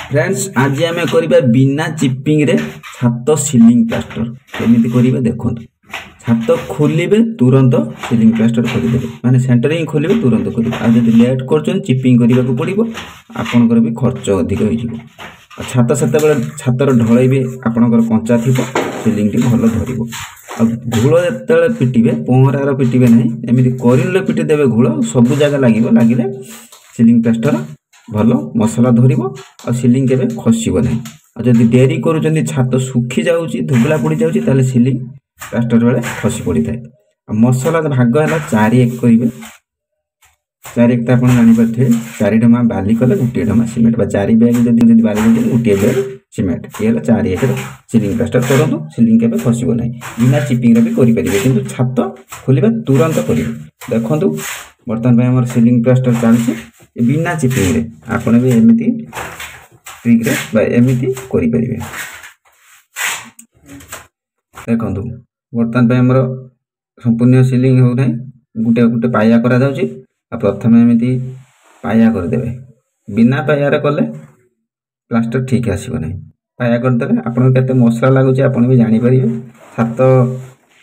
Friends आज आम करवा बिना चिपिंग रे छात सिलिंग प्लास्टर केमी करेंगे देखो। छात खोलिए तुरंत सिलिंग प्लास्टर करदे माने सेंटरिंग खोलिए तुरंत करेंगे। आज जब लेट कर चिपिंग करने को पड़ो आपंकर भी खर्च अधिक हो छात से छातर ढल भी आपंकर कंचा थी सिलिंग टी भल धर घोल जो पिटे पहरार पिटे ना एमती करेन्ट पिटे देवे घोल सब जगह लगे सिलिंग प्लास्टर भल मसला धर और सिलिंग के खसब ना। जदि डेरी कर छात सुखी जाऊँगी धुबला पड़ जाऊँगी सिलिंग प्लास्टर बेले खसी पड़ी था। मसला भाग है 4:1 करेंगे 4:1 तो आप जापारे 4 डमा बाली कले 1 डमा सीमेंट 4 बैग जब बाली गोटे बैग सीमेंट ये 4:1 सिलिंग प्लास्टर करूँ सिलिंग के खसब ना बिना चिपिंग भी करेंगे कि छात खोलिए तुरंत करेंगे। देखो बर्तमान आम सिलिंग प्लास्टर चलती बिना चिपिंग रे आपन भी एमती ट्रिक रे एमती करि परिबे। देखो बर्तमान आमर संपूर्ण सिलिंग हो ना गोटे गोटे पाया करा जाउची प्रथम एमती पाया करदेवे बिना पाया कले प्लास्टर ठीक आसब ना। पाया करदे आपन केते मसला लगुच आपन भी जानी परिबे। छात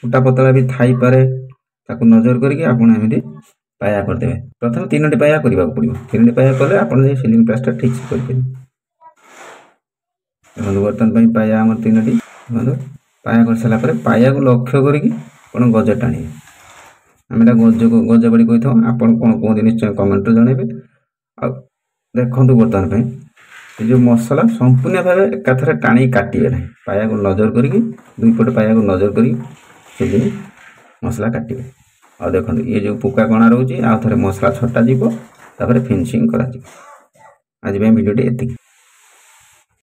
फुटा पतला भी थाई पारे ताकू नजर करके आपन एमती पाया करदे। प्रथम 3टी पाया करने को पड़ो 3टी पाया कले आप सिलिंग प्लास्टर ठीक से करेंगे। बर्तमान पाया आम 3टी पाया कर सारापर पाया को लक्ष्य करके गज टाणी आम गज बाड़ी कही था आपन कौन कहते निश्चय कमेंट जनइबे। आ देखो बर्तमान जो मसला संपूर्ण भाव एकाथरे टाणी काटे ना पाया को नजर करके 2 पट पाया को नजर कर मसला काटे। और देखो ये जो पुका कणा रोचे आउ थे मसला छटा फिनिशिंग करा। आज भिडियो एति।